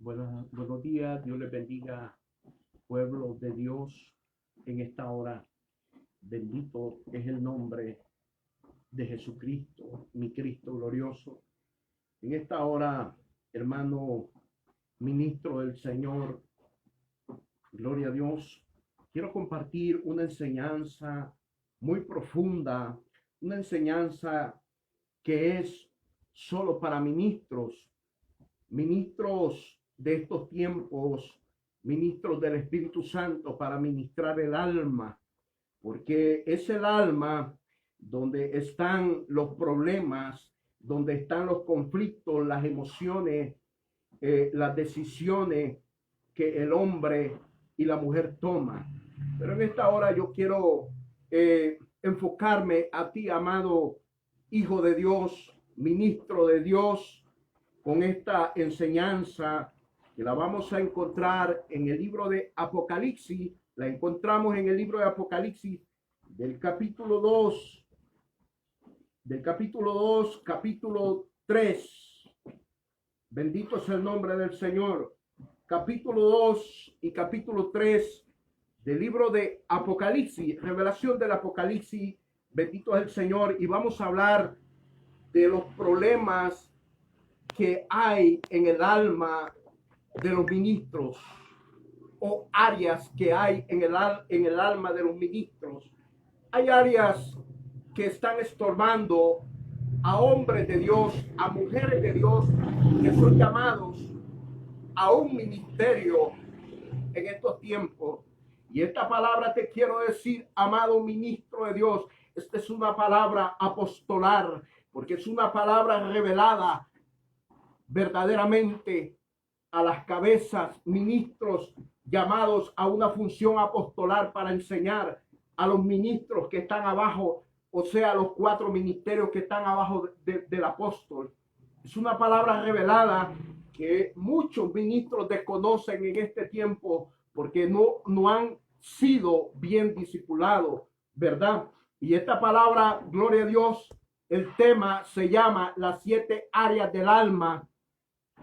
Buenos días, Dios les bendiga, pueblo de Dios, en esta hora. Bendito es el nombre de Jesucristo, mi Cristo glorioso. En esta hora, hermano ministro del Señor, gloria a Dios, quiero compartir una enseñanza muy profunda, una enseñanza que es solo para ministros de estos tiempos, ministros del Espíritu Santo, para ministrar el alma, porque es el alma donde están los problemas, donde están los conflictos, las emociones, las decisiones que el hombre y la mujer toman. Pero en esta hora yo quiero enfocarme a ti, amado hijo de Dios, ministro de Dios, con esta enseñanza que la vamos a encontrar en el libro de Apocalipsis. La encontramos en el libro de Apocalipsis del capítulo 2, capítulo 3. Bendito es el nombre del Señor. Capítulo 2 y capítulo 3 del libro de Apocalipsis, revelación del Apocalipsis. Bendito es el Señor. Y vamos a hablar de los problemas que hay en el alma de los ministros, o áreas que hay en el alma de los ministros. Hay áreas que están estorbando a hombres de Dios, a mujeres de Dios, que son llamados a un ministerio en estos tiempos. Y esta palabra te quiero decir, amado ministro de Dios, esta es una palabra apostolar, porque es una palabra revelada verdaderamente a las cabezas, ministros llamados a una función apostolar para enseñar a los ministros que están abajo, o sea, los 4 ministerios que están abajo del apóstol. Es una palabra revelada que muchos ministros desconocen en este tiempo porque no han sido bien discipulados, ¿verdad? Y esta palabra, gloria a Dios, el tema se llama las 7 áreas del alma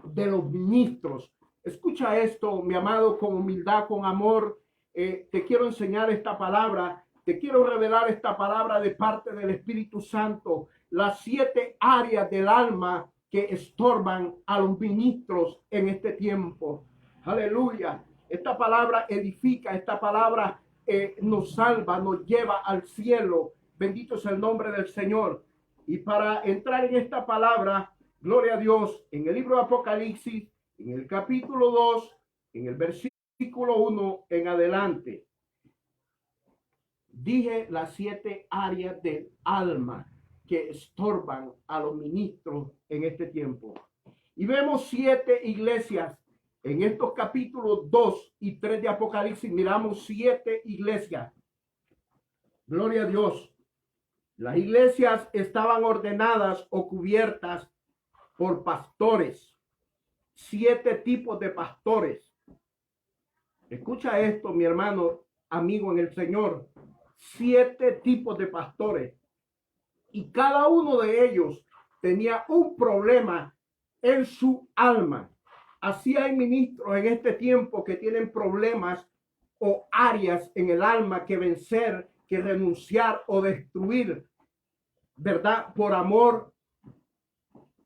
de los ministros. Escucha esto, mi amado, con humildad, con amor. Te quiero enseñar esta palabra, te quiero revelar esta palabra de parte del Espíritu Santo. Las 7 áreas del alma que estorban a los ministros en este tiempo. Aleluya. Esta palabra edifica, esta palabra nos salva, nos lleva al cielo. Bendito es el nombre del Señor. Y para entrar en esta palabra, gloria a Dios, en el libro de Apocalipsis, en el capítulo 2, en el versículo 1 en adelante, dije las 7 áreas del alma que estorban a los ministros en este tiempo. Y vemos 7 iglesias. En estos capítulos 2 y 3 de Apocalipsis miramos 7 iglesias. Gloria a Dios. Las iglesias estaban ordenadas o cubiertas por pastores. 7 tipos de pastores. Escucha esto, mi hermano, amigo en el Señor. 7 tipos de pastores. Y cada uno de ellos tenía un problema en su alma. Así hay ministros en este tiempo que tienen problemas o áreas en el alma que vencer, que renunciar o destruir, ¿verdad? Por amor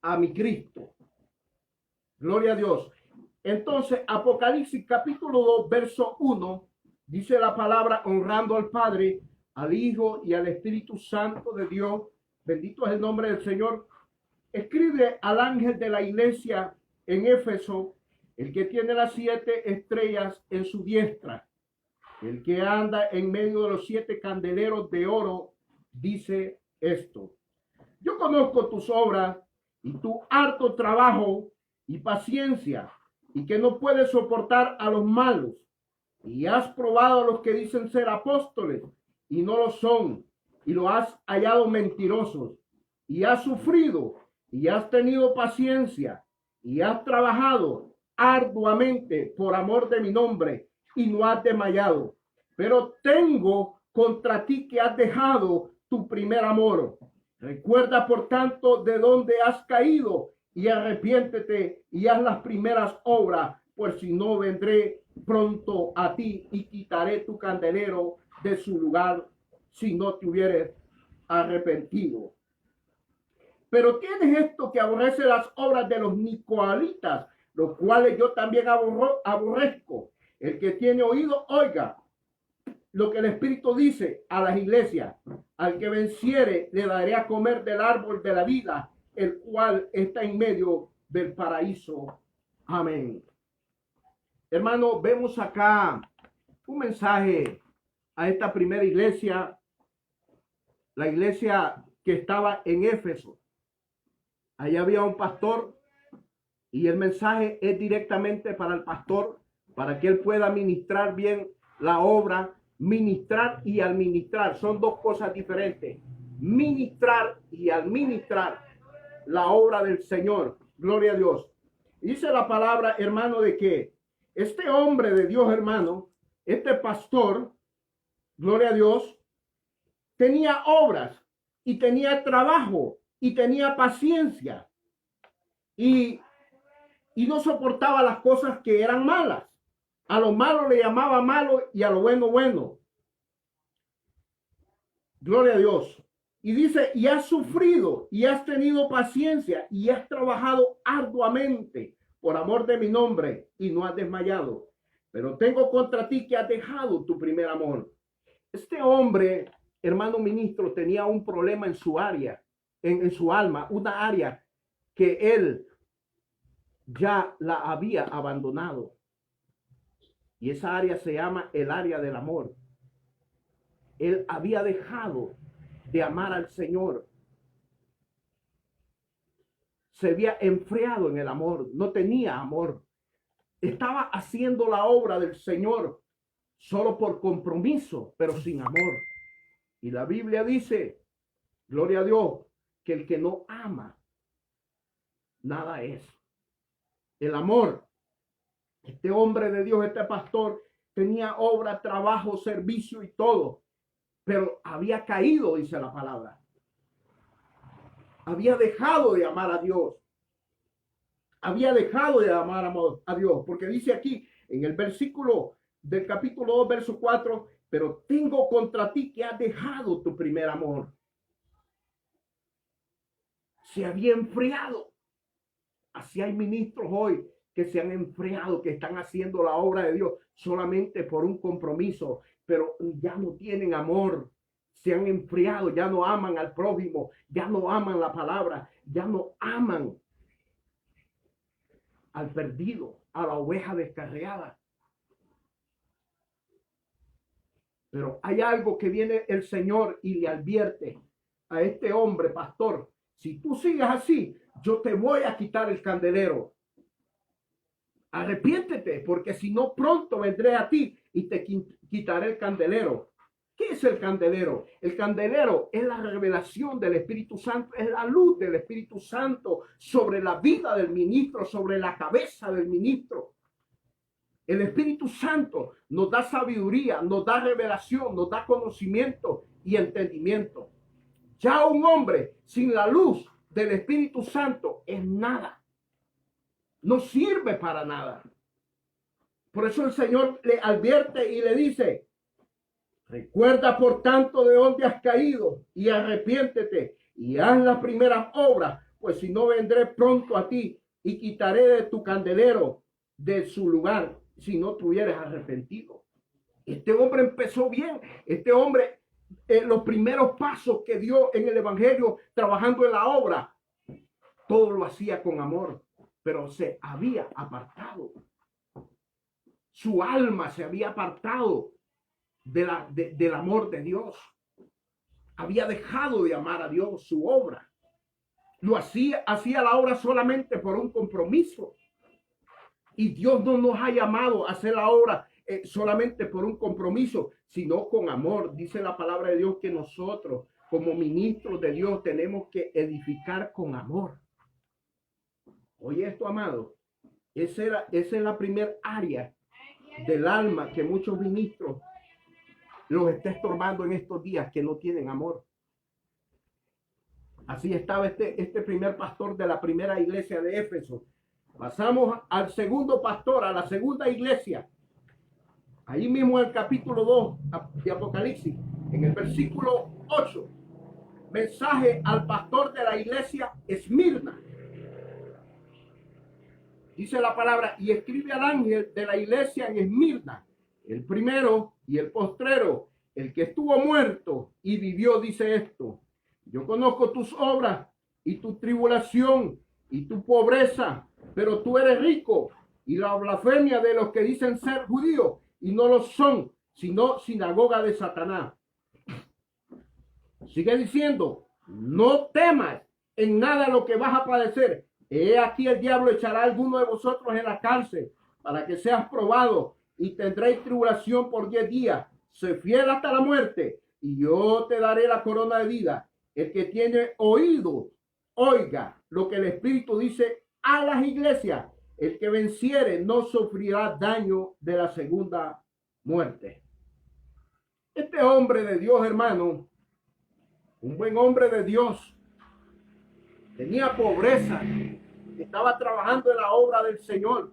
a mi Cristo. Gloria a Dios. Entonces, Apocalipsis capítulo 2, verso 1, dice la palabra: honrando al Padre, al Hijo y al Espíritu Santo de Dios. Bendito es el nombre del Señor. Escribe al ángel de la iglesia en Éfeso, el que tiene las 7 estrellas en su diestra, el que anda en medio de los 7 candeleros de oro, dice esto: yo conozco tus obras y tu harto trabajo y paciencia, y que no puedes soportar a los malos, y has probado a los que dicen ser apóstoles y no lo son, y lo has hallado mentirosos, y has sufrido y has tenido paciencia y has trabajado arduamente por amor de mi nombre y no has desmayado. Pero tengo contra ti que has dejado tu primer amor. Recuerda, por tanto, de dónde has caído y arrepiéntete y haz las primeras obras. pues si no vendré pronto a ti y quitaré tu candelero de su lugar si no te hubieres arrepentido. Pero tienes esto que aborrece las obras de los nicolaítas, los cuales yo también aborrezco. El que tiene oído, oiga lo que el Espíritu dice a las iglesias. Al que venciere, le daré a comer del árbol de la vida, el cual está en medio del paraíso. Amén. Hermano, vemos acá un mensaje a esta primera iglesia, la iglesia que estaba en Éfeso. Allí había un pastor y el mensaje es directamente para el pastor, para que él pueda ministrar bien la obra. Ministrar y administrar son dos cosas diferentes. Ministrar y administrar la obra del Señor. Gloria a Dios. Dice la palabra, hermano, de que este hombre de Dios, hermano, este pastor, gloria a Dios, tenía obras y tenía trabajo y tenía paciencia y no soportaba las cosas que eran malas. A lo malo le llamaba malo y a lo bueno, bueno. Gloria a Dios. Y dice, y has sufrido y has tenido paciencia y has trabajado arduamente por amor de mi nombre y no has desmayado. Pero tengo contra ti que has dejado tu primer amor. Este hombre, hermano ministro, tenía un problema en su área, en su alma, una área que él ya la había abandonado. Y esa área se llama el área del amor. Él había dejado de amar al Señor. Se había enfriado en el amor, no tenía amor. Estaba haciendo la obra del Señor solo por compromiso, pero sin amor. Y la Biblia dice, gloria a Dios, que el que no ama, nada es. El amor. Este hombre de Dios, este pastor, tenía obra, trabajo, servicio y todo, pero había caído, dice la palabra. Había dejado de amar a Dios. Había dejado de amar a Dios, porque dice aquí en el versículo del capítulo 2, verso 4, pero tengo contra ti que has dejado tu primer amor. Se había enfriado. Así hay ministros hoy que se han enfriado, que están haciendo la obra de Dios solamente por un compromiso, pero ya no tienen amor. Se han enfriado, ya no aman al prójimo, ya no aman la palabra, ya no aman al perdido, a la oveja descarriada. Pero hay algo que viene el Señor y le advierte a este hombre, pastor, si tú sigues así, yo te voy a quitar el candelero. Arrepiéntete, porque si no, pronto vendré a ti y te quitaré el candelero. ¿Qué es el candelero? El candelero es la revelación del Espíritu Santo, es la luz del Espíritu Santo sobre la vida del ministro, sobre la cabeza del ministro. El Espíritu Santo nos da sabiduría, nos da revelación, nos da conocimiento y entendimiento. Ya un hombre sin la luz del Espíritu Santo es nada. No sirve para nada. Por eso el Señor le advierte y le dice, recuerda por tanto de dónde has caído y arrepiéntete y haz las primeras obras, pues si no vendré pronto a ti y quitaré de tu candelero de su lugar si no te hubieras arrepentido. Este hombre empezó bien. Este hombre, los primeros pasos que dio en el evangelio, trabajando en la obra, todo lo hacía con amor, pero se había apartado. Su alma se había apartado del amor de Dios. Había dejado de amar a Dios, su obra. Lo hacía la obra solamente por un compromiso. Y Dios no nos ha llamado a hacer la obra solamente por un compromiso, sino con amor. Dice la palabra de Dios que nosotros, como ministros de Dios, tenemos que edificar con amor. Oye esto, amado. Esa es la primera área del alma que muchos ministros los está estorbando en estos días, que no tienen amor. Así estaba este primer pastor de la primera iglesia de Éfeso. Pasamos al segundo pastor, a la segunda iglesia. Ahí mismo en el capítulo 2 de Apocalipsis, en el versículo 8. Mensaje al pastor de la iglesia Esmirna. Dice la palabra, y escribe al ángel de la iglesia en Esmirna, el primero y el postrero, el que estuvo muerto y vivió, dice esto: yo conozco tus obras y tu tribulación y tu pobreza, pero tú eres rico, y la blasfemia de los que dicen ser judíos y no lo son, sino sinagoga de Satanás. Sigue diciendo, no temas en nada lo que vas a padecer. He aquí el diablo echará a alguno de vosotros en la cárcel para que seas probado, y tendréis tribulación por 10 días. Sé fiel hasta la muerte y yo te daré la corona de vida. El que tiene oído, oiga lo que el Espíritu dice a las iglesias. El que venciere no sufrirá daño de la segunda muerte. Este hombre de Dios, hermano, un buen hombre de Dios, tenía pobreza, estaba trabajando en la obra del Señor,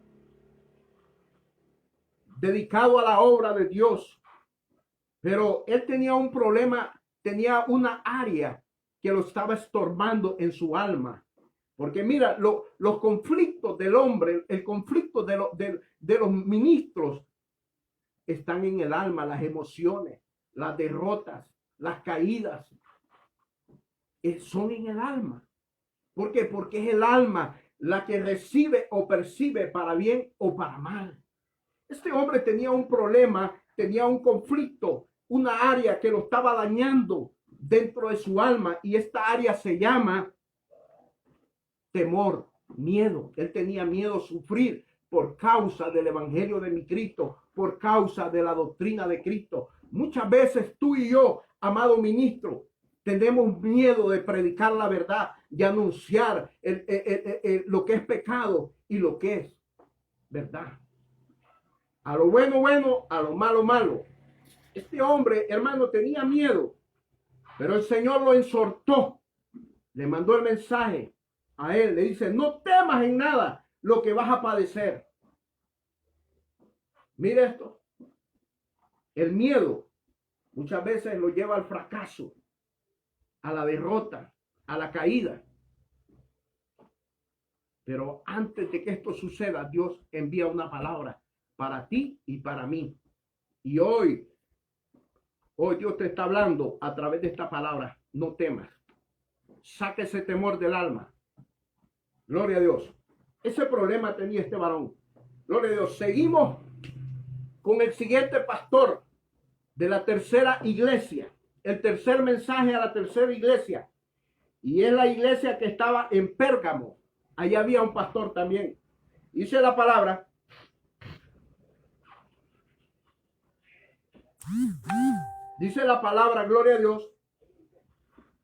dedicado a la obra de Dios, pero él tenía un problema, tenía una área que lo estaba estorbando en su alma. Porque mira, los conflictos del hombre, el conflicto de los ministros están en el alma, las emociones, las derrotas, las caídas, son en el alma. ¿Por qué? Porque es el alma la que recibe o percibe para bien o para mal. Este hombre tenía un problema, tenía un conflicto, una área que lo estaba dañando dentro de su alma, y esta área se llama temor, miedo. Él tenía miedo a sufrir por causa del evangelio de mi Cristo, por causa de la doctrina de Cristo. Muchas veces tú y yo, amado ministro, tenemos miedo de predicar la verdad, de anunciar lo que es pecado y lo que es verdad. A lo bueno, bueno, a lo malo, malo. Este hombre, hermano, tenía miedo, pero el Señor lo exhortó, le mandó el mensaje a él, le dice, no temas en nada lo que vas a padecer. Mire esto, el miedo muchas veces lo lleva al fracaso, a la derrota, a la caída. Pero antes de que esto suceda, Dios envía una palabra para ti y para mí. Y hoy Dios te está hablando a través de esta palabra. No temas. Saque ese temor del alma. Gloria a Dios. Ese problema tenía este varón. Gloria a Dios. Seguimos con el siguiente pastor de la tercera iglesia. El tercer mensaje a la tercera iglesia. Y es la iglesia que estaba en Pérgamo. Allá había un pastor también. Dice la palabra. Dice la palabra, gloria a Dios.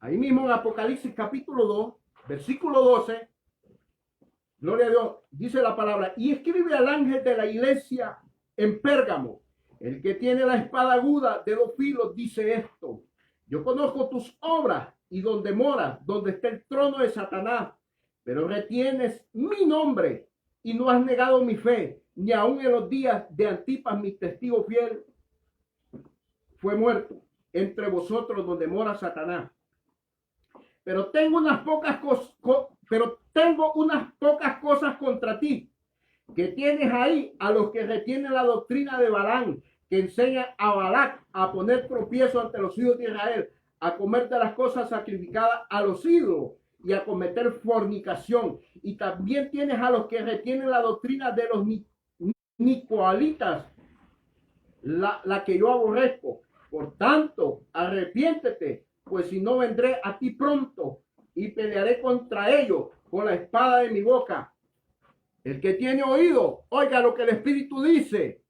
Ahí mismo en Apocalipsis capítulo 2, versículo 12. Gloria a Dios. Dice la palabra. Y escribe al ángel de la iglesia en Pérgamo. El que tiene la espada aguda de 2 filos dice esto. Yo conozco tus obras y donde moras, donde está el trono de Satanás. Pero retienes mi nombre y no has negado mi fe, ni aun en los días de Antipas, mi testigo fiel, fue muerto entre vosotros donde mora Satanás. Pero tengo unas pocas cosas contra ti, que tienes ahí a los que retienen la doctrina de Balaam, que enseña a Balac a poner tropiezo ante los hijos de Israel, a comer de las cosas sacrificadas a los ídolos y a cometer fornicación. Y también tienes a los que retienen la doctrina de los nicoalitas, la que yo aborrezco. Por tanto, arrepiéntete, pues si no vendré a ti pronto y pelearé contra ellos con la espada de mi boca. El que tiene oído, oiga lo que el Espíritu dice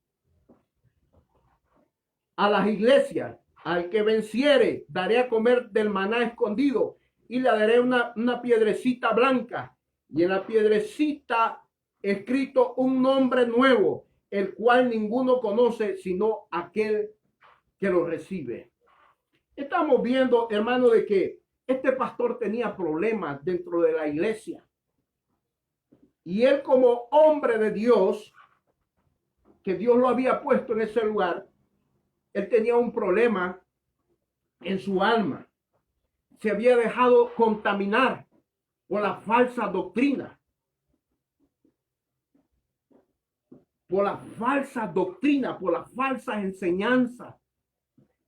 a las iglesias. Al que venciere, daré a comer del maná escondido y le daré una piedrecita blanca, y en la piedrecita escrito un nombre nuevo, el cual ninguno conoce sino aquel que lo recibe. Estamos viendo, hermano, de que este pastor tenía problemas dentro de la iglesia. Y él, como hombre de Dios, que Dios lo había puesto en ese lugar, él tenía un problema en su alma. Se había dejado contaminar por la falsa doctrina. Por la falsa doctrina, por las falsas enseñanzas.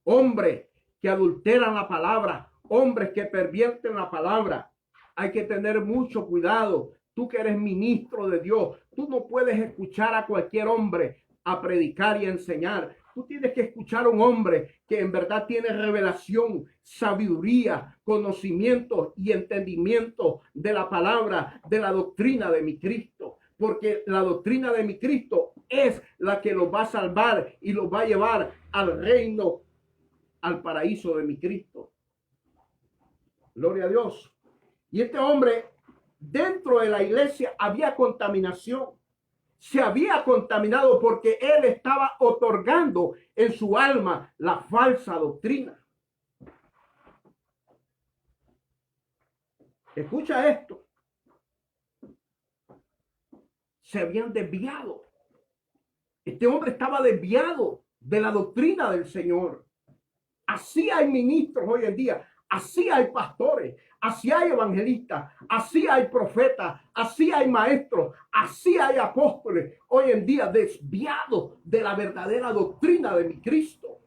Hombres que adulteran la palabra, hombres que pervierten la palabra. Hay que tener mucho cuidado. Tú que eres ministro de Dios, tú no puedes escuchar a cualquier hombre a predicar y a enseñar. Tú tienes que escuchar a un hombre que en verdad tiene revelación, sabiduría, conocimiento y entendimiento de la palabra, de la doctrina de mi Cristo. Porque la doctrina de mi Cristo es la que los va a salvar y los va a llevar al reino, al paraíso de mi Cristo. Gloria a Dios. Y este hombre, dentro de la iglesia había contaminación. Se había contaminado porque él estaba otorgando en su alma la falsa doctrina. Escucha esto. Se habían desviado. Este hombre estaba desviado de la doctrina del Señor. Así hay ministros hoy en día. Así hay pastores, así hay evangelistas, así hay profetas, así hay maestros, así hay apóstoles hoy en día desviados de la verdadera doctrina de mi Cristo.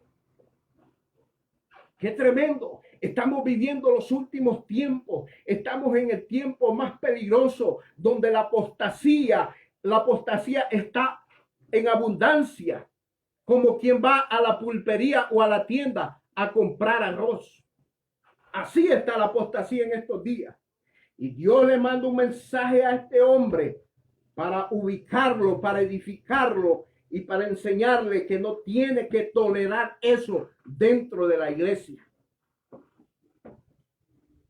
Qué tremendo. Estamos viviendo los últimos tiempos. Estamos en el tiempo más peligroso donde la apostasía está en abundancia, como quien va a la pulpería o a la tienda a comprar arroz. Así está la apostasía en estos días. Y Dios le manda un mensaje a este hombre para ubicarlo, para edificarlo y para enseñarle que no tiene que tolerar eso dentro de la iglesia.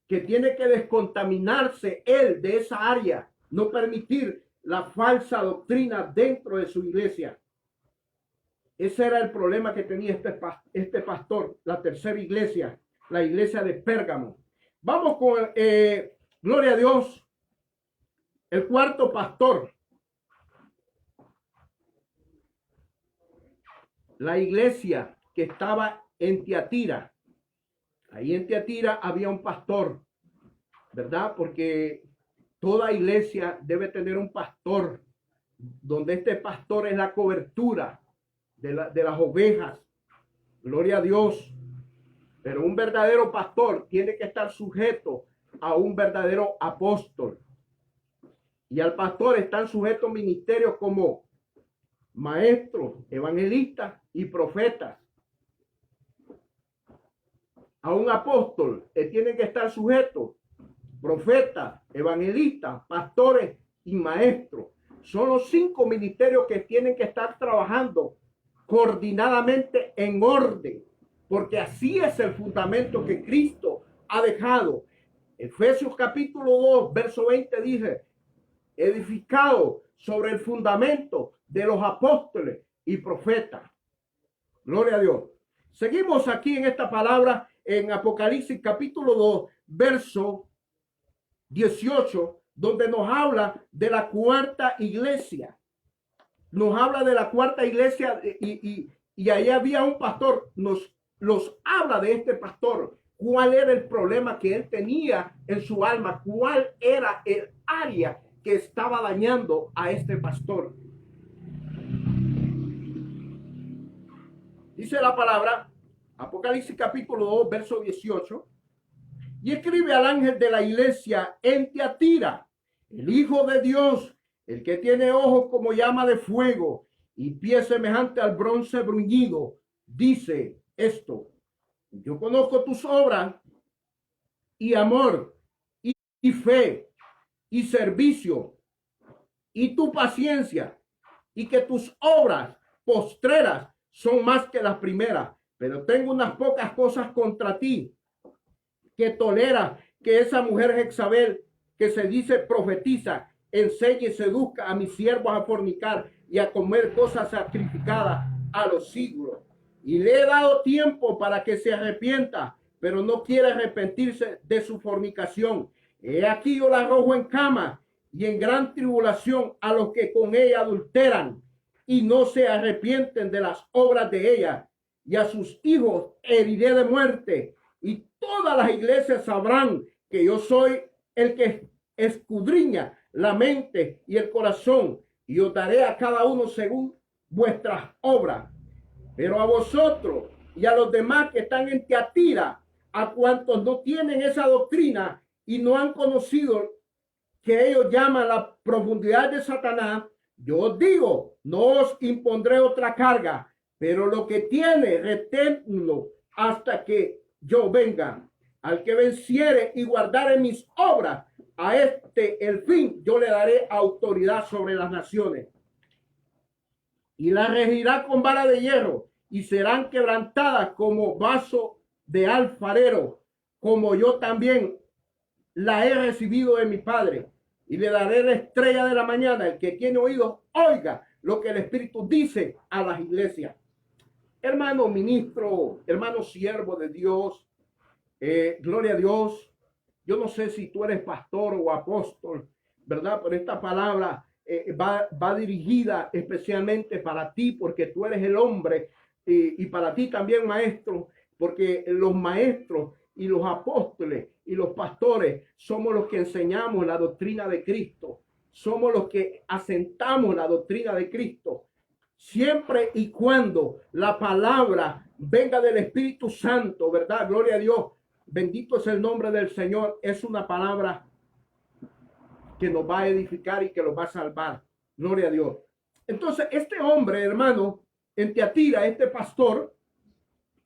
Que tiene que descontaminarse él de esa área, no permitir la falsa doctrina dentro de su iglesia. Ese era el problema que tenía este pastor, la tercera iglesia, la iglesia de Pérgamo. Vamos con, gloria a Dios, el cuarto pastor. La iglesia que estaba en Tiatira. Ahí en Tiatira había un pastor, ¿verdad? Porque toda iglesia debe tener un pastor, donde este pastor es la cobertura de las ovejas. Gloria a Dios. Pero un verdadero pastor tiene que estar sujeto a un verdadero apóstol. Y al pastor están sujetos ministerios como maestros, evangelistas y profetas. A un apóstol tiene que estar sujeto profetas, evangelistas, pastores y maestros. Son los 5 ministerios que tienen que estar trabajando coordinadamente en orden, porque así es el fundamento que Cristo ha dejado. Efesios capítulo 2, verso 20 dice, edificado sobre el fundamento de los apóstoles y profetas. Gloria a Dios. Seguimos aquí en esta palabra en Apocalipsis capítulo 2, verso 18, donde nos habla de la cuarta iglesia. Nos habla de la cuarta iglesia y ahí había un pastor. Los habla de este pastor. ¿Cuál era el problema que él tenía en su alma? ¿Cuál era el área que estaba dañando a este pastor? Dice la palabra, Apocalipsis capítulo 2, verso 18. Y escribe al ángel de la iglesia en Tiatira, el Hijo de Dios, el que tiene ojos como llama de fuego y pies semejante al bronce bruñido, dice esto: yo conozco tus obras y amor y fe y servicio y tu paciencia, y que tus obras postreras son más que las primeras, pero tengo unas pocas cosas contra ti, que tolera que esa mujer Jezabel, que se dice profetiza, enseñe y seduzca a mis siervos a fornicar y a comer cosas sacrificadas a los ídolos. Y le he dado tiempo para que se arrepienta, pero no quiere arrepentirse de su fornicación. He aquí yo la arrojo en cama y en gran tribulación a los que con ella adulteran y no se arrepienten de las obras de ella, y a sus hijos heriré de muerte, y todas las iglesias sabrán que yo soy el que escudriña la mente y el corazón, y os daré a cada uno según vuestras obras. Pero a vosotros y a los demás que están en Tiatira, a cuantos no tienen esa doctrina y no han conocido que ellos llaman la profundidad de Satanás, yo os digo, no os impondré otra carga, pero lo que tiene, reténlo hasta que yo venga. Al que venciere y guardare mis obras, a este el fin yo le daré autoridad sobre las naciones. Y la regirá con vara de hierro, y serán quebrantadas como vaso de alfarero, como yo también la he recibido de mi Padre. Y le daré la estrella de la mañana. El que tiene oídos, oiga lo que el Espíritu dice a las iglesias. Hermano ministro, hermano siervo de Dios, gloria a Dios. Yo no sé si tú eres pastor o apóstol, ¿verdad? Pero esta palabra va dirigida especialmente para ti, porque tú eres el hombre, y para ti también, maestro, porque los maestros y los apóstoles y los pastores somos los que enseñamos la doctrina de Cristo. Somos los que asentamos la doctrina de Cristo. Siempre y cuando la palabra venga del Espíritu Santo, ¿verdad? Gloria a Dios. Bendito es el nombre del Señor. Es una palabra que nos va a edificar y que nos va a salvar. Gloria a Dios. Entonces, este hombre, hermano, en Tiatira, este pastor,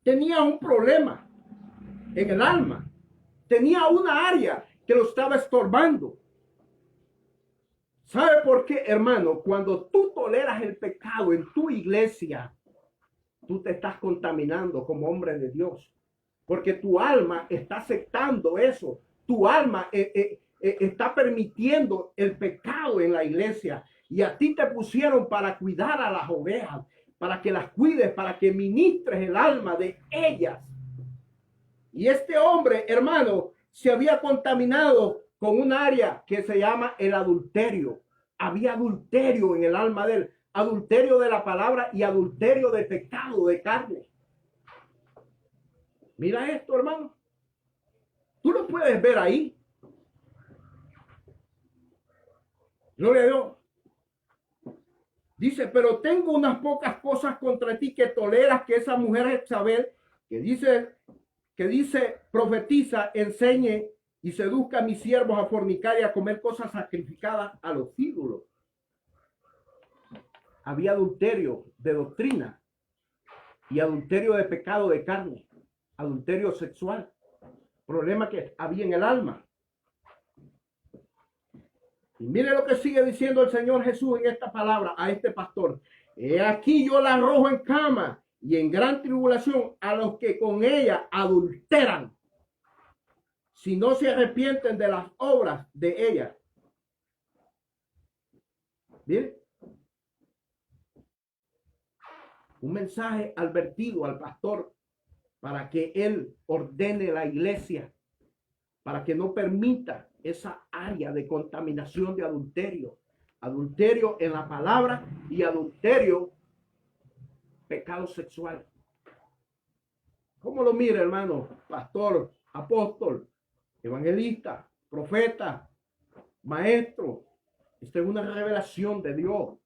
tenía un problema en el alma. Tenía una área que lo estaba estorbando. ¿Sabe por qué, hermano? Cuando tú toleras el pecado en tu iglesia, tú te estás contaminando como hombre de Dios. Porque tu alma está aceptando eso. Tu alma está permitiendo el pecado en la iglesia. Y a ti te pusieron para cuidar a las ovejas, para que las cuides, para que ministres el alma de ellas. Y este hombre, hermano, se había contaminado con un área que se llama el adulterio. Había adulterio en el alma de él. Adulterio de la palabra y adulterio de pecado, de carne. Mira esto, hermano. Tú lo puedes ver ahí. Gloria a Dios. Dice, pero tengo unas pocas cosas contra ti, que toleras que esa mujer Jezabel, que dice, profetiza, enseñe y seduzca a mis siervos a fornicar y a comer cosas sacrificadas a los ídolos. Había adulterio de doctrina y adulterio de pecado de carne, adulterio sexual, problema que había en el alma. Y mire lo que sigue diciendo el Señor Jesús en esta palabra a este pastor. He aquí yo la arrojo en cama y en gran tribulación a los que con ella adulteran, si no se arrepienten de las obras de ella. Bien. Un mensaje advertido al pastor para que él ordene la iglesia, para que no permita esa área de contaminación de adulterio. Adulterio en la palabra y adulterio, pecado sexual. ¿Cómo lo mira, hermano? Pastor, apóstol, evangelista, profeta, maestro. Esta es una revelación de Dios.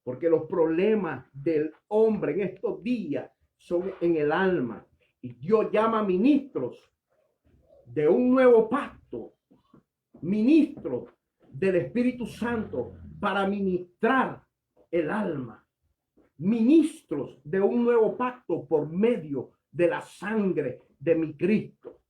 Porque los problemas del hombre en estos días son en el alma. Y Dios llama ministros de un nuevo pacto, ministros del Espíritu Santo para ministrar el alma. Ministros de un nuevo pacto por medio de la sangre de mi Cristo.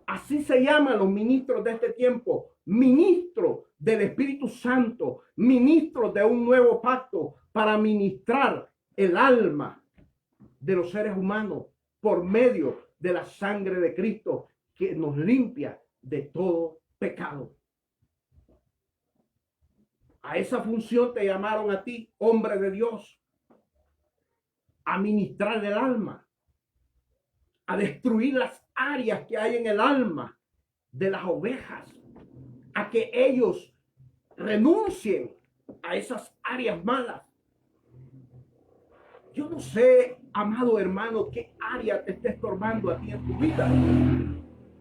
Así se llaman los ministros de este tiempo, ministros del Espíritu Santo, ministros de un nuevo pacto para ministrar el alma de los seres humanos por medio de la sangre de Cristo que nos limpia de todo pecado. A esa función te llamaron a ti, hombre de Dios, a ministrar el alma, a destruir las áreas que hay en el alma de las ovejas, a que ellos renuncien a esas áreas malas. Yo no sé, amado hermano, qué área te está estorbando a ti en tu vida,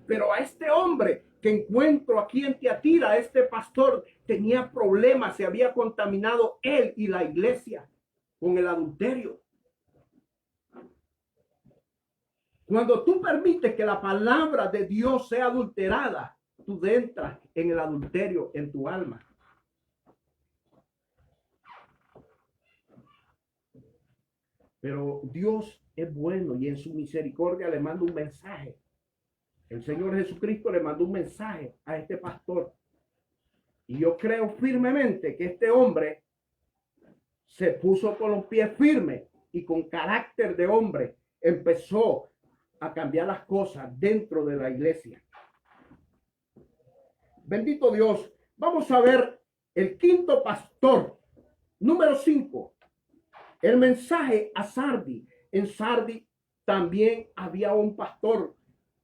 pero a este hombre que encuentro aquí en Tiatira, este pastor tenía problemas, se había contaminado él y la iglesia con el adulterio. Cuando tú permites que la palabra de Dios sea adulterada, tú entras en el adulterio en tu alma. Pero Dios es bueno y en su misericordia le manda un mensaje. El Señor Jesucristo le mandó un mensaje a este pastor. Y yo creo firmemente que este hombre se puso con los pies firmes y con carácter de hombre empezó a cambiar las cosas dentro de la iglesia. Bendito Dios. Vamos a ver el quinto pastor, número 5. El mensaje a Sardi. En Sardi también había un pastor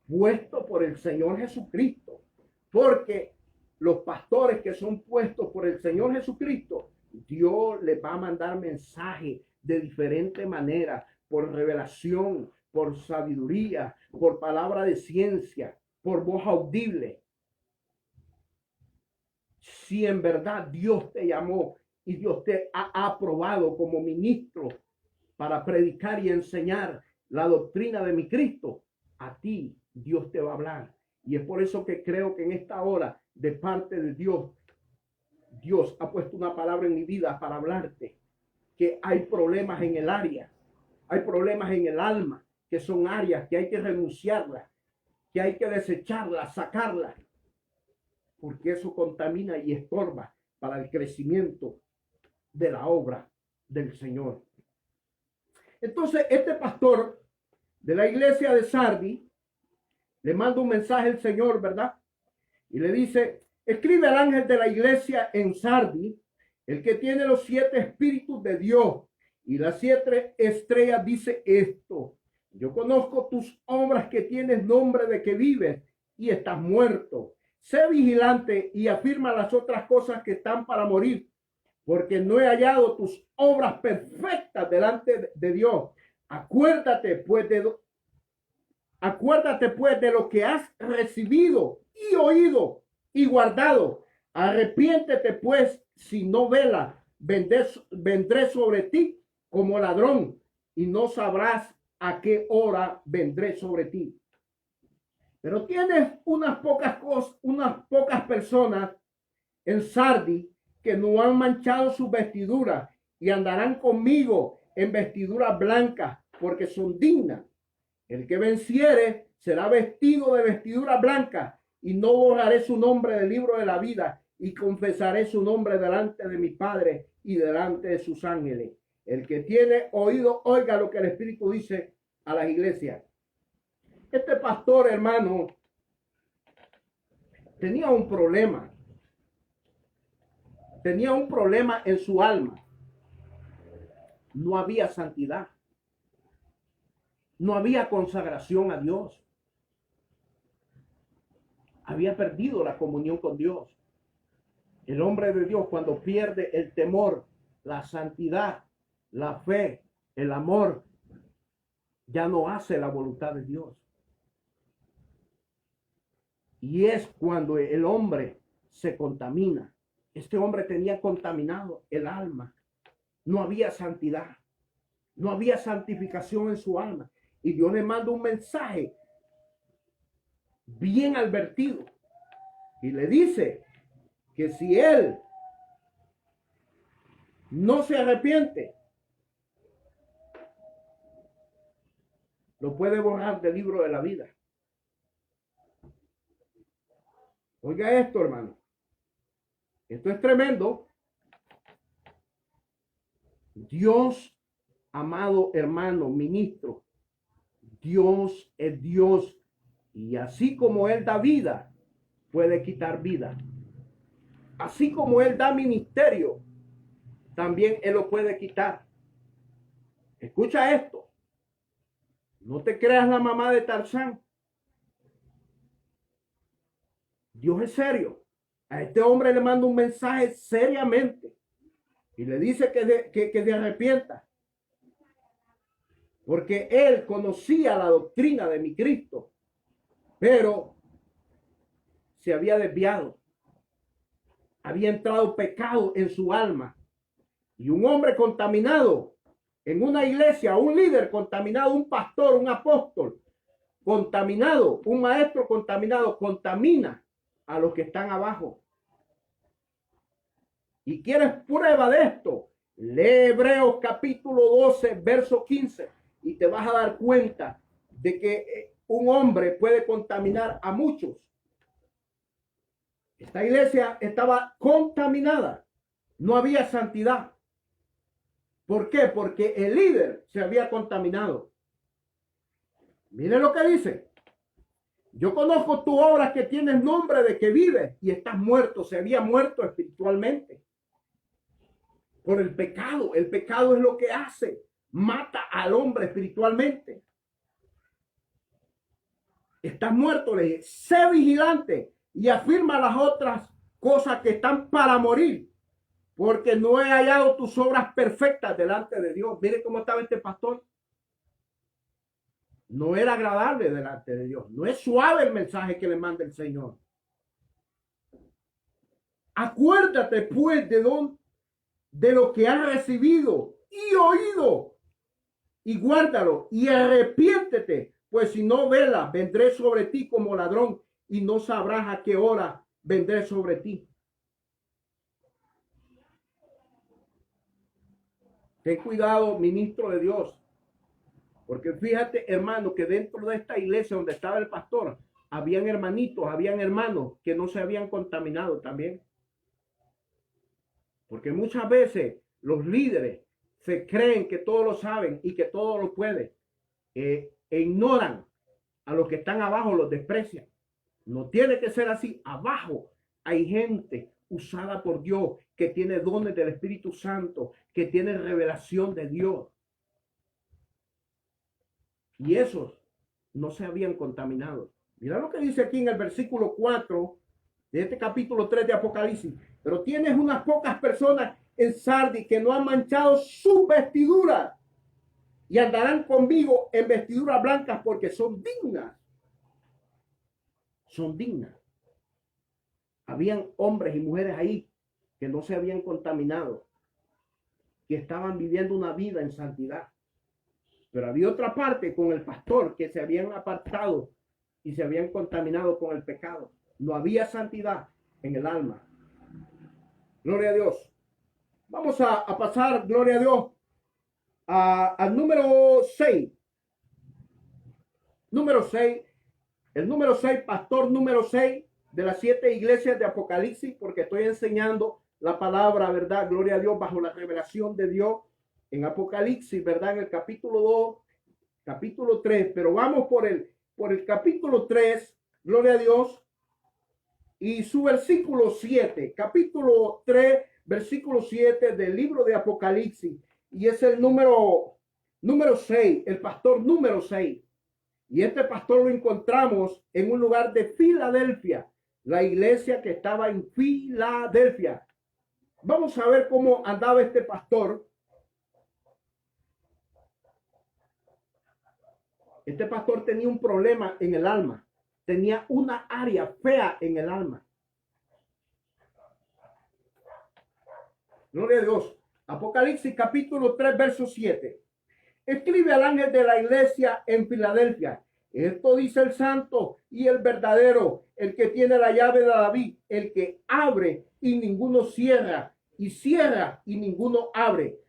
puesto por el Señor Jesucristo, porque los pastores que son puestos por el Señor Jesucristo, Dios les va a mandar mensaje de diferente manera, por revelación, por sabiduría, por palabra de ciencia, por voz audible. Si en verdad Dios te llamó y Dios te ha aprobado como ministro para predicar y enseñar la doctrina de mi Cristo, a ti Dios te va a hablar. Y es por eso que creo que en esta hora, de parte de Dios, Dios ha puesto una palabra en mi vida para hablarte, que hay problemas en el área, hay problemas en el alma, que son áreas que hay que renunciarlas, que hay que desecharlas, sacarlas, porque eso contamina y estorba para el crecimiento de la obra del Señor. Entonces, este pastor de la iglesia de Sardi le manda un mensaje al Señor, ¿verdad? Y le dice: escribe al ángel de la iglesia en Sardi, el que tiene los 7 espíritus de Dios y las 7 estrellas, dice esto: yo conozco tus obras, que tienes nombre de que vives y estás muerto. Sé vigilante y afirma las otras cosas que están para morir, porque no he hallado tus obras perfectas delante de Dios. Acuérdate pues de lo que has recibido y oído y guardado. Arrepiéntete pues, si no vela, vendré sobre ti como ladrón, y no sabrás a qué hora vendré sobre ti. Pero tienes unas pocas personas en Sardi que no han manchado sus vestiduras y andarán conmigo en vestiduras blancas, porque son dignas. El que venciere será vestido de vestiduras blancas, y no borraré su nombre del libro de la vida, y confesaré su nombre delante de mi Padre y delante de sus ángeles. El que tiene oído, oiga lo que el Espíritu dice a las iglesias. Este pastor, hermano, tenía un problema. Tenía un problema en su alma. No había santidad. No había consagración a Dios. Había perdido la comunión con Dios. El hombre de Dios, cuando pierde el temor, la santidad, la fe, el amor, ya no hace la voluntad de Dios. Y es cuando el hombre se contamina. Este hombre tenía contaminado el alma. No había santidad. No había santificación en su alma. Y Dios le manda un mensaje bien advertido. Y le dice que si él no se arrepiente, lo puede borrar del libro de la vida. Oiga esto, hermano. Esto es tremendo. Dios, amado hermano, ministro, Dios es Dios. Y así como Él da vida, puede quitar vida. Así como Él da ministerio, también Él lo puede quitar. Escucha esto. No te creas la mamá de Tarzán. Dios es serio. A este hombre le manda un mensaje seriamente y le dice que se arrepienta. Porque él conocía la doctrina de mi Cristo, pero se había desviado. Había entrado pecado en su alma. Y un hombre contaminado en una iglesia, un líder contaminado, un pastor, un apóstol contaminado, un maestro contaminado, contamina a los que están abajo. ¿Y quieres prueba de esto? Lee Hebreos capítulo 12, verso 15, y te vas a dar cuenta de que un hombre puede contaminar a muchos. Esta iglesia estaba contaminada, no había santidad. ¿Por qué? Porque el líder se había contaminado. Miren lo que dice. Yo conozco tu obra, que tienes nombre de que vives y estás muerto. Se había muerto espiritualmente por el pecado. El pecado es lo que hace, mata al hombre espiritualmente. Estás muerto, le dije. Sé vigilante y afirma las otras cosas que están para morir, porque no he hallado tus obras perfectas delante de Dios. Mire cómo estaba este pastor. No era agradable delante de Dios. No es suave el mensaje que le manda el Señor. Acuérdate pues de lo que has recibido y oído, y guárdalo y arrepiéntete, pues si no velas, vendré sobre ti como ladrón y no sabrás a qué hora vendré sobre ti. Ten cuidado, ministro de Dios. Porque fíjate, hermano, que dentro de esta iglesia donde estaba el pastor, habían hermanitos, habían hermanos que no se habían contaminado también. Porque muchas veces los líderes se creen que todo lo saben y que todo lo pueden. E ignoran a los que están abajo, los desprecian. No tiene que ser así. Abajo hay gente usada por Dios, que tiene dones del Espíritu Santo, que tiene revelación de Dios. Y esos no se habían contaminado. Mira lo que dice aquí en el versículo 4 de este capítulo 3 de Apocalipsis. Pero tienes unas pocas personas en Sardis que no han manchado su vestidura y andarán conmigo en vestiduras blancas porque son dignas. Son dignas. Habían hombres y mujeres ahí que no se habían contaminado, que estaban viviendo una vida en santidad. Pero había otra parte con el pastor que se habían apartado y se habían contaminado con el pecado. No había santidad en el alma. Gloria a Dios. Vamos a pasar, gloria a Dios, al número 6. Número 6. El número 6, pastor número 6 de las 7 iglesias de Apocalipsis, porque estoy enseñando la palabra, ¿verdad? Gloria a Dios, bajo la revelación de Dios en Apocalipsis, ¿verdad? En el capítulo 2, capítulo 3, pero vamos por el capítulo 3, gloria a Dios, y su versículo 7, capítulo 3, versículo 7 del libro de Apocalipsis, y es el número 6, el pastor número 6. Y este pastor lo encontramos en un lugar de Filadelfia, la iglesia que estaba en Filadelfia. Vamos a ver cómo andaba este pastor. Este pastor tenía un problema en el alma. Tenía una área fea en el alma. Gloria a Dios. Apocalipsis capítulo 3, verso 7. Escribe al ángel de la iglesia en Filadelfia. Esto dice el santo y el verdadero, el que tiene la llave de David, el que abre y ninguno cierra, y cierra y ninguno abre.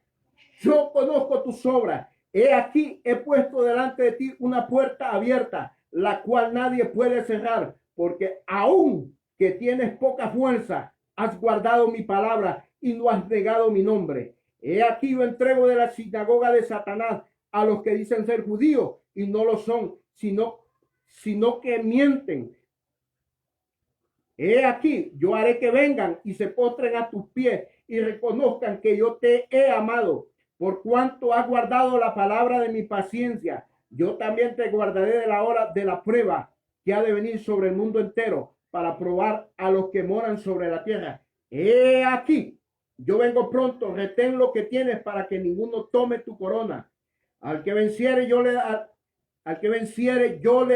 Yo conozco tus obras. He aquí, he puesto delante de ti una puerta abierta, la cual nadie puede cerrar, porque aun que tienes poca fuerza, has guardado mi palabra y no has negado mi nombre. He aquí yo entrego de la sinagoga de Satanás a los que dicen ser judíos y no lo son, sino que mienten. He aquí, yo haré que vengan y se postren a tus pies y reconozcan que yo te he amado. Por cuanto has guardado la palabra de mi paciencia, yo también te guardaré de la hora de la prueba que ha de venir sobre el mundo entero para probar a los que moran sobre la tierra. He aquí, yo vengo pronto, retén lo que tienes para que ninguno tome tu corona. Al que venciere, yo le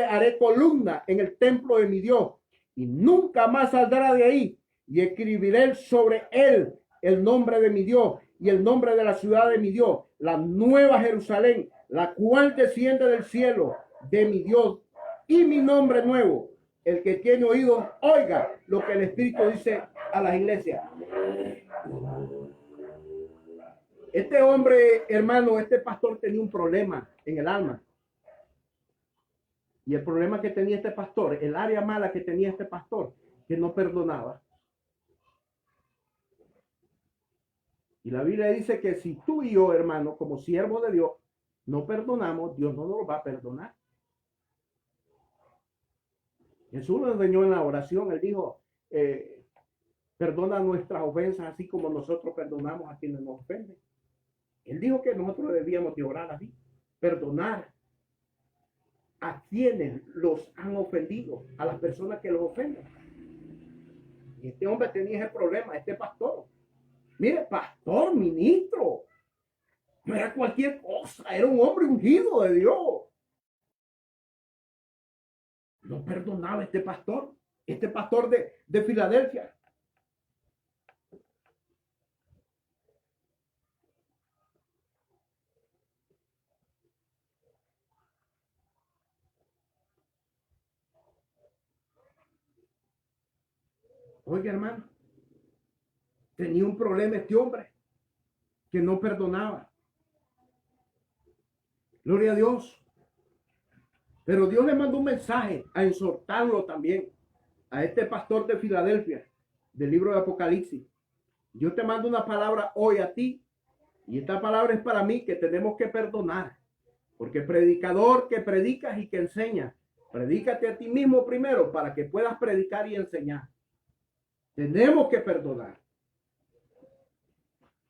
haré columna en el templo de mi Dios, y nunca más saldrá de ahí. Y escribiré sobre él el nombre de mi Dios y el nombre de la ciudad de mi Dios, la nueva Jerusalén, la cual desciende del cielo de mi Dios, y mi nombre nuevo. El que tiene oído, oiga lo que el Espíritu dice a las iglesias. Este hombre, hermano, este pastor tenía un problema en el alma. Y el problema que tenía este pastor, el área mala que tenía este pastor, que no perdonaba. Y la Biblia dice que si tú y yo, hermano, como siervos de Dios, no perdonamos, Dios no nos lo va a perdonar. Jesús nos enseñó en la oración, él dijo, perdona nuestras ofensas así como nosotros perdonamos a quienes nos ofenden. Él dijo que nosotros debíamos de orar así, perdonar a quienes los han ofendido, a las personas que los ofenden. Y este hombre tenía ese problema, este pastor. Mire, pastor, ministro, no era cualquier cosa, era un hombre ungido de Dios. No perdonaba este pastor de Filadelfia. Oiga, hermano, tenía un problema este hombre que no perdonaba. Gloria a Dios. Pero Dios le mandó un mensaje a exhortarlo también a este pastor de Filadelfia, del libro de Apocalipsis. Yo te mando una palabra hoy a ti, y esta palabra es para mí, que tenemos que perdonar. Porque predicador que predicas y que enseña, predícate a ti mismo primero para que puedas predicar y enseñar. Tenemos que perdonar.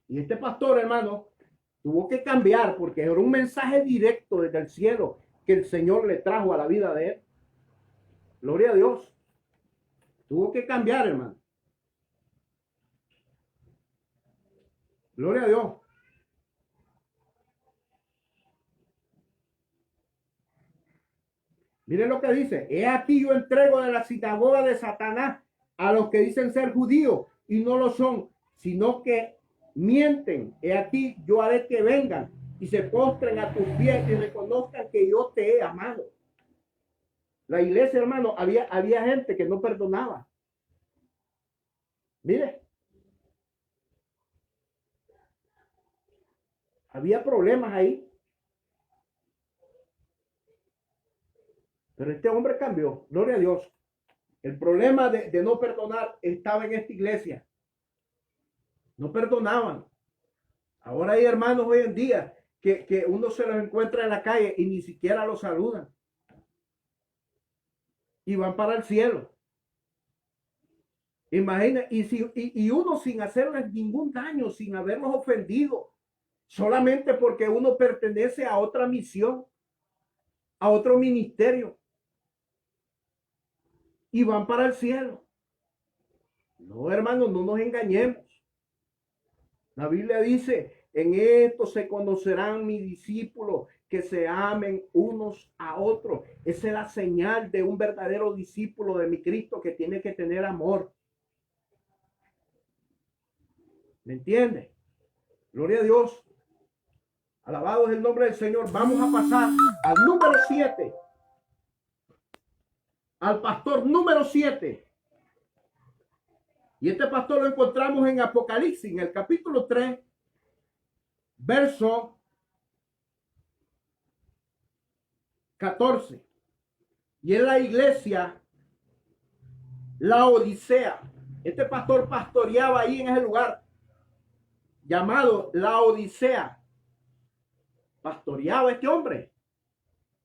Y este pastor, hermano, tuvo que cambiar porque era un mensaje directo desde el cielo que el Señor le trajo a la vida de él. Gloria a Dios. Tuvo que cambiar, hermano. Gloria a Dios. Miren lo que dice. He aquí yo entrego de la sinagoga de Satanás a los que dicen ser judíos y no lo son, sino que mienten. He aquí yo haré que vengan y se postren a tus pies y reconozcan que yo te he amado. La iglesia, hermano, había gente que no perdonaba. Mire, había problemas ahí. Pero este hombre cambió, gloria a Dios. El problema de no perdonar estaba en esta iglesia. No perdonaban. Ahora hay hermanos hoy en día que uno se los encuentra en la calle y ni siquiera los saludan. Y van para el cielo. Imagina, y uno sin hacerles ningún daño, sin haberlos ofendido, solamente porque uno pertenece a otra misión, a otro ministerio. Y van para el cielo. No, hermanos, no nos engañemos. La Biblia dice, en esto se conocerán mis discípulos, que se amen unos a otros. Esa es la señal de un verdadero discípulo de mi Cristo, que tiene que tener amor. ¿Me entiende? Gloria a Dios. Alabado es el nombre del Señor. Vamos a pasar al número 7. Al pastor número 7. Y este pastor lo encontramos en Apocalipsis, en el capítulo 3, verso 14. Y en la iglesia La Odisea. Este pastor pastoreaba ahí en ese lugar llamado La Odisea. Pastoreaba este hombre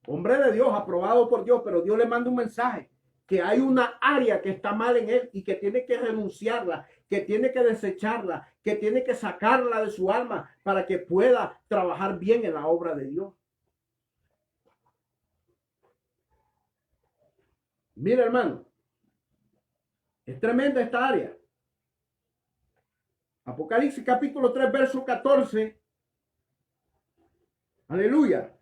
de Dios, aprobado por Dios, pero Dios le manda un mensaje, que hay una área que está mal en él y que tiene que renunciarla, que tiene que desecharla, que tiene que sacarla de su alma para que pueda trabajar bien en la obra de Dios. Mira, hermano, Es tremenda esta área. Apocalipsis capítulo 3, verso 14. Aleluya.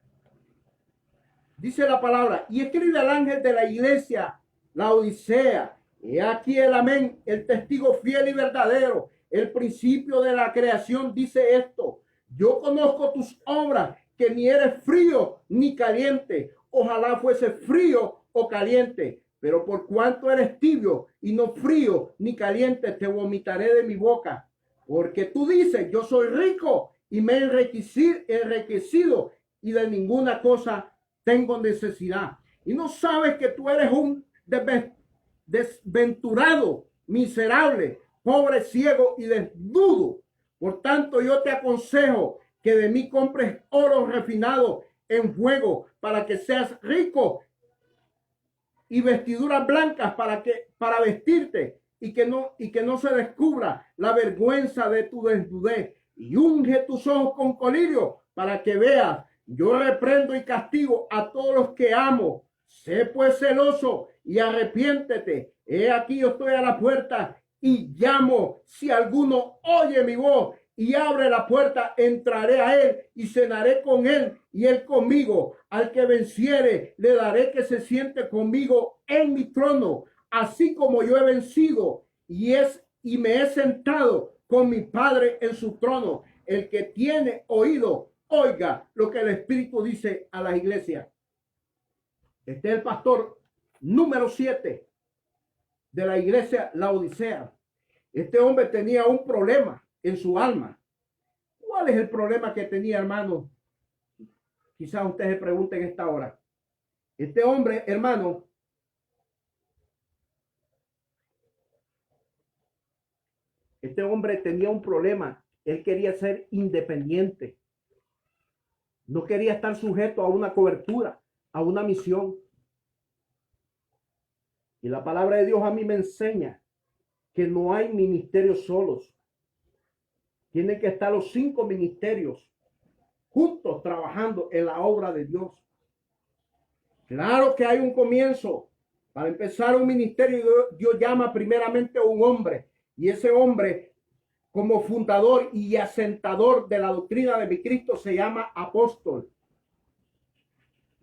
Dice la palabra, y escribe al ángel de la iglesia, la Odisea. He aquí el amén, el testigo fiel y verdadero, el principio de la creación dice esto. Yo conozco tus obras, que ni eres frío ni caliente. Ojalá fuese frío o caliente. Pero por cuanto eres tibio y no frío ni caliente, te vomitaré de mi boca. Porque tú dices, yo soy rico y me he enriquecido y de ninguna cosa tengo necesidad. Y no sabes que tú eres un desventurado, miserable, pobre, ciego y desnudo. Por tanto, yo te aconsejo que de mí compres oro refinado en fuego para que seas rico y vestiduras blancas para vestirte y que no se descubra la vergüenza de tu desnudez, y unge tus ojos con colirio para que veas. Yo reprendo y castigo a todos los que amo. Sé pues celoso y arrepiéntete. He aquí yo estoy a la puerta y llamo. Si alguno oye mi voz y abre la puerta, entraré a él y cenaré con él y él conmigo. Al que venciere, le daré que se siente conmigo en mi trono, así como yo he vencido y me he sentado con mi Padre en su trono. El que tiene oído, oiga lo que el Espíritu dice a las iglesias. Este es el pastor número 7 de la iglesia La Odisea. Este hombre tenía un problema en su alma. ¿Cuál es el problema que tenía, hermano? Quizás usted se pregunte en esta hora. Este hombre, hermano, tenía un problema. Él quería ser independiente. No quería estar sujeto a una cobertura, a una misión. Y la palabra de Dios a mí me enseña que no hay ministerios solos. Tienen que estar los 5 ministerios juntos trabajando en la obra de Dios. Claro que hay un comienzo. Para empezar un ministerio, Dios llama primeramente a un hombre. Y ese hombre, como fundador y asentador de la doctrina de mi Cristo, se llama apóstol.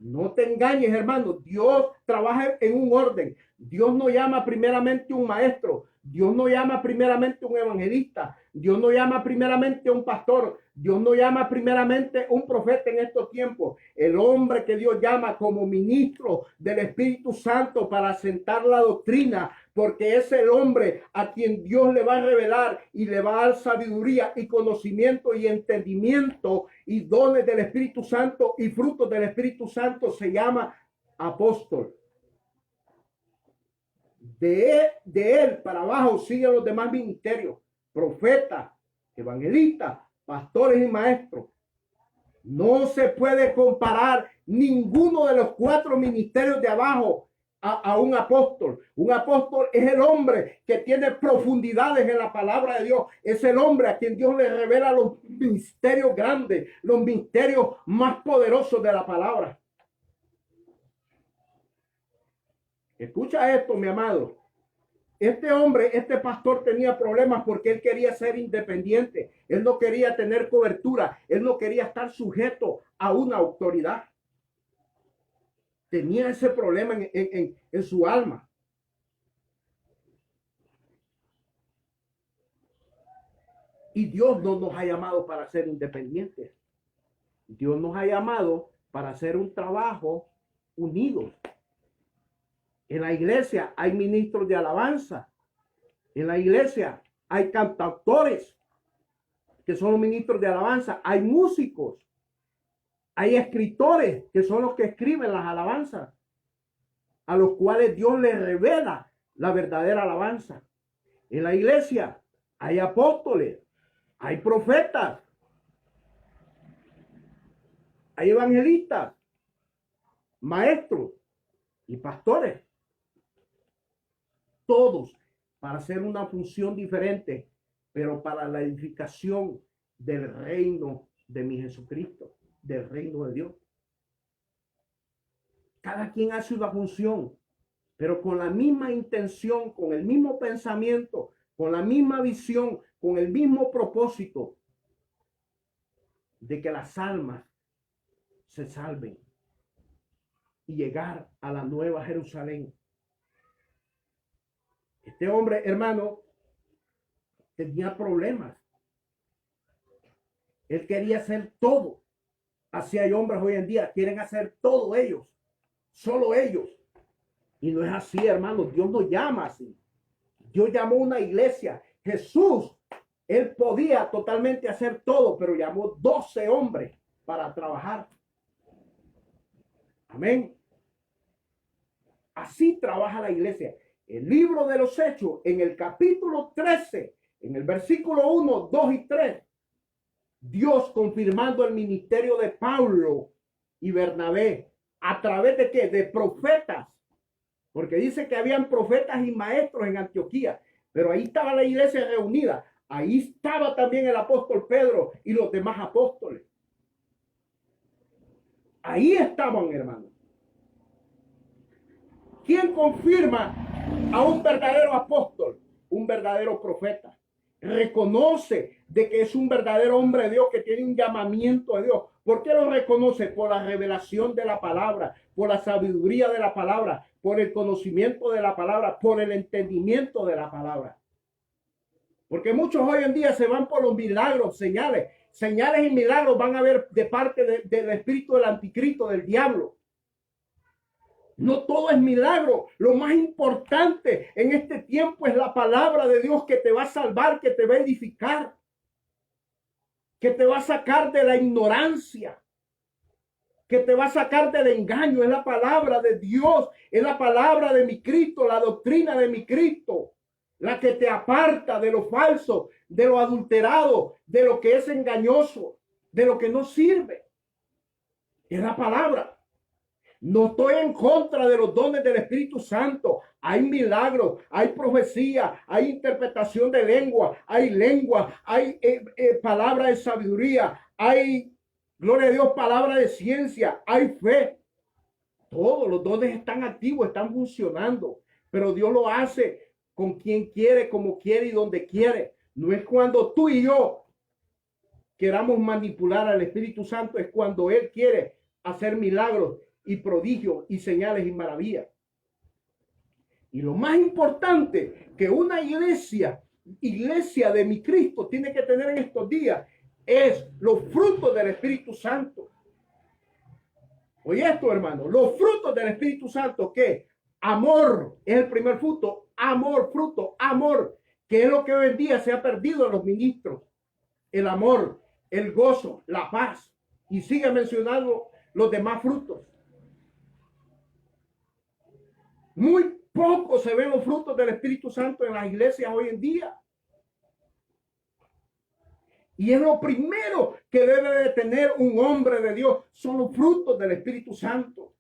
No te engañes, hermano. Dios trabaja en un orden. Dios no llama primeramente un maestro. Dios no llama primeramente un evangelista. Dios no llama primeramente un pastor. Dios no llama primeramente un profeta en estos tiempos. El hombre que Dios llama como ministro del Espíritu Santo para asentar la doctrina, porque es el hombre a quien Dios le va a revelar y le va a dar sabiduría y conocimiento y entendimiento y dones del Espíritu Santo y frutos del Espíritu Santo. Se llama apóstol. De él para abajo siguen los demás ministerios: profetas, evangelistas, pastores y maestros. No se puede comparar ninguno de los 4 ministerios de abajo a un apóstol. Un apóstol es el hombre que tiene profundidades en la palabra de Dios. Es el hombre a quien Dios le revela los misterios grandes, los misterios más poderosos de la palabra. Escucha esto, mi amado. Este hombre, este pastor tenía problemas porque él quería ser independiente. Él no quería tener cobertura. Él no quería estar sujeto a una autoridad. Tenía ese problema en su alma. Y Dios no nos ha llamado para ser independientes. Dios nos ha llamado para hacer un trabajo unidos. En la iglesia hay ministros de alabanza. En la iglesia hay cantautores que son los ministros de alabanza. Hay músicos. Hay escritores que son los que escriben las alabanzas, a los cuales Dios les revela la verdadera alabanza. En la iglesia hay apóstoles, hay profetas, hay evangelistas, maestros y pastores. Todos para hacer una función diferente, pero para la edificación del reino de mi Jesucristo, del reino de Dios. Cada quien hace una función. pero con la misma intención, con el mismo pensamiento, con la misma visión, con el mismo propósito de que las almas se salven y llegar a la nueva Jerusalén. Este hombre, hermano, tenía problemas. Él quería hacer todo. Así hay hombres hoy en día, quieren hacer todo ellos, solo ellos. Y no es así, hermano. Dios no llama así. Dios llamó una iglesia. Jesús, él podía totalmente hacer todo, pero llamó 12 hombres para trabajar. Amén. Así trabaja la iglesia. El libro de los Hechos, en el capítulo 13, en el versículo 1, 2 y 3, Dios confirmando el ministerio de Pablo y Bernabé, ¿a través de qué? De profetas. Porque dice que habían profetas y maestros en Antioquía, pero ahí estaba la iglesia reunida. Ahí estaba también el apóstol Pedro y los demás apóstoles. Ahí estaban, hermanos. ¿Quién confirma a un verdadero apóstol? Un verdadero profeta. Reconoce de que es un verdadero hombre de Dios, que tiene un llamamiento de Dios. ¿Por qué lo reconoce? Por la revelación de la palabra, por la sabiduría de la palabra, por el conocimiento de la palabra, por el entendimiento de la palabra. Porque muchos hoy en día se van por los milagros, señales. Señales y milagros van a haber de parte del espíritu del anticristo, del diablo. No todo es milagro. Lo más importante en este tiempo es la palabra de Dios, que te va a salvar, que te va a edificar, que te va a sacar de la ignorancia, que te va a sacar del engaño. Es la palabra de Dios, es la palabra de mi Cristo, la doctrina de mi Cristo, la que te aparta de lo falso, de lo adulterado, de lo que es engañoso, de lo que no sirve. Es la palabra. No estoy en contra de los dones del Espíritu Santo. Hay milagros, hay profecía, hay interpretación de lengua, hay palabra de sabiduría, hay, gloria a Dios, palabra de ciencia, hay fe. Todos los dones están activos, están funcionando, pero Dios lo hace con quien quiere, como quiere y donde quiere. No es cuando tú y yo queramos manipular al Espíritu Santo, es cuando Él quiere hacer milagros y prodigios y señales y maravillas. Y lo más importante que una iglesia de mi Cristo tiene que tener en estos días es los frutos del Espíritu Santo. Oye esto, hermano, los frutos del Espíritu Santo, ¿qué? Amor es el primer fruto. Amor, fruto, amor, que es lo que hoy en día se ha perdido en los ministros. El amor, el gozo, la paz, y sigue mencionando los demás frutos. Muy poco se ven los frutos del Espíritu Santo en las iglesias hoy en día. Y es lo primero que debe de tener un hombre de Dios, son los frutos del Espíritu Santo.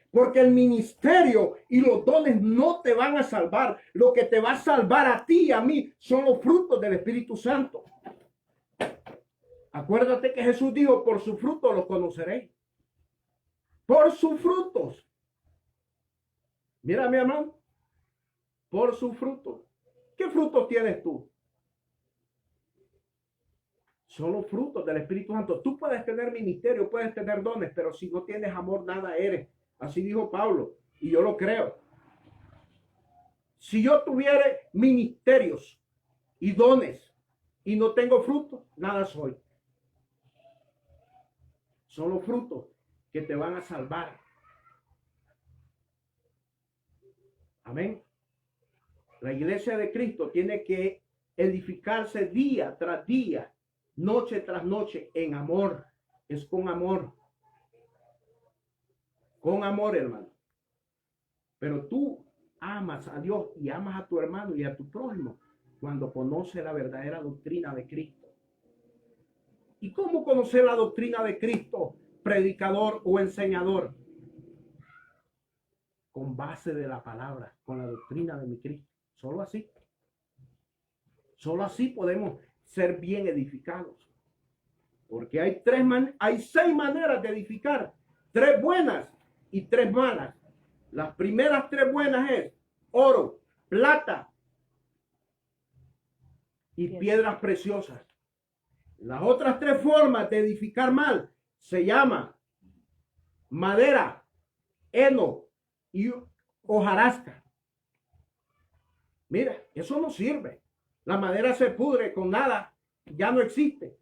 Porque el ministerio y los dones no te van a salvar. Lo que te va a salvar a ti y a mí son los frutos del Espíritu Santo. Acuérdate que Jesús dijo, por sus frutos los conoceréis. Por sus frutos. Mira, mi hermano, por sus frutos. ¿Qué frutos tienes tú? Son los frutos del Espíritu Santo. Tú puedes tener ministerio, puedes tener dones, pero si no tienes amor, nada eres. Así dijo Pablo, y yo lo creo. Si yo tuviera ministerios y dones y no tengo frutos, nada soy. Son los frutos que te van a salvar. Amén. La iglesia de Cristo tiene que edificarse día tras día, noche tras noche, en amor. Es con amor. Con amor, hermano. Pero tú amas a Dios y amas a tu hermano y a tu prójimo cuando conoces la verdadera doctrina de Cristo. ¿Y cómo conocer la doctrina de Cristo, predicador o enseñador? Con base de la palabra, con la doctrina de mi Cristo. Solo así. Solo así podemos ser bien edificados. Porque hay 6 maneras de edificar. 3 buenas y 3 malas. Las primeras tres buenas es oro, plata y piedras preciosas. Las otras tres formas de edificar mal se llama madera, heno y hojarasca. Mira, eso no sirve. La madera se pudre con nada, ya no existe.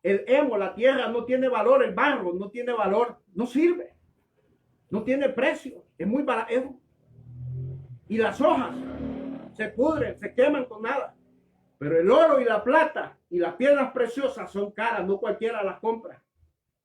El heno, la tierra no tiene valor, el barro no tiene valor, no sirve. No tiene precio, es muy barato. Y las hojas se pudren, se queman con nada. Pero el oro y la plata y las piedras preciosas son caras, no cualquiera las compra.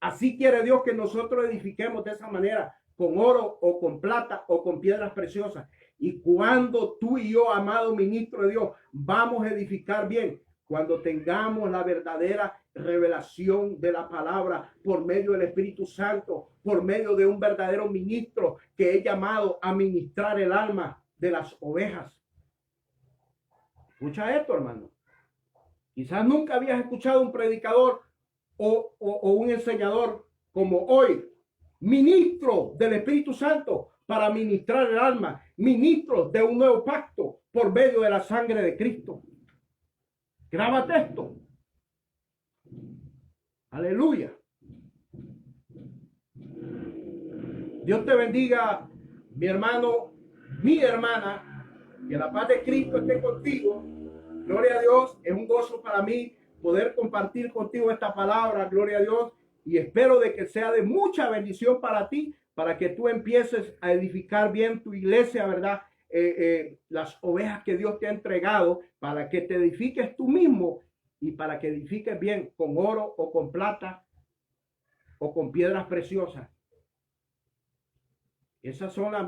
Así quiere Dios que nosotros edifiquemos de esa manera, con oro o con plata o con piedras preciosas. Y cuando tú y yo, amado ministro de Dios, vamos a edificar bien, cuando tengamos la verdadera revelación de la palabra por medio del Espíritu Santo, por medio de un verdadero ministro que es llamado a ministrar el alma de las ovejas. Escucha esto, hermano. Quizás nunca habías escuchado un predicador o un enseñador como hoy, ministro del Espíritu Santo para ministrar el alma, ministro de un nuevo pacto por medio de la sangre de Cristo. Grábate esto. Aleluya. Dios te bendiga, mi hermano, mi hermana. Que la paz de Cristo esté contigo. Gloria a Dios. Es un gozo para mí poder compartir contigo esta palabra. Gloria a Dios. Y espero de que sea de mucha bendición para ti, para que tú empieces a edificar bien tu iglesia, ¿verdad? Las ovejas que Dios te ha entregado, para que te edifiques tú mismo y para que edifiques bien con oro o con plata o con piedras preciosas. Esas son las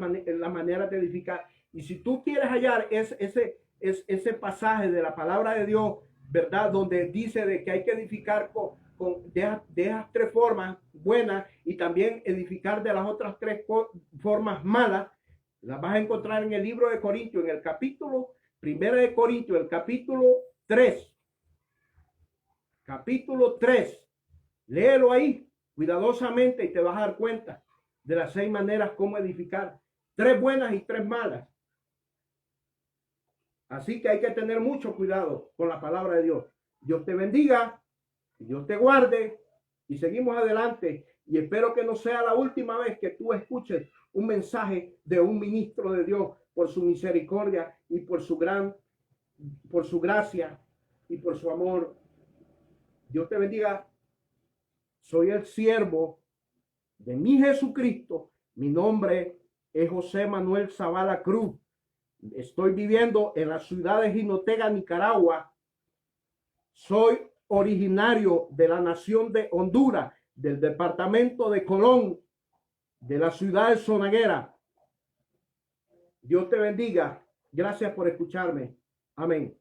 maneras de edificar. Y si tú quieres hallar ese pasaje de la palabra de Dios, ¿verdad? Donde dice de que hay que edificar de esas tres formas buenas y también edificar de las otras tres formas malas, las vas a encontrar en el libro de Corintios, en el capítulo 1 de Corintios, el capítulo 3. Capítulo 3. Léelo ahí cuidadosamente y te vas a dar cuenta de las 6 maneras como edificar. 3 buenas y 3 malas. Así que hay que tener mucho cuidado con la palabra de Dios. Dios te bendiga, Dios te guarde y seguimos adelante. Y espero que no sea la última vez que tú escuches un mensaje de un ministro de Dios por su misericordia y por su gracia y por su amor. Dios te bendiga. Soy el siervo de mi Jesucristo. Mi nombre es José Manuel Zavala Cruz. Estoy viviendo en la ciudad de Jinotega, Nicaragua. Soy originario de la nación de Honduras, del departamento de Colón, de la ciudad de Sonaguera. Dios te bendiga. Gracias por escucharme. Amén.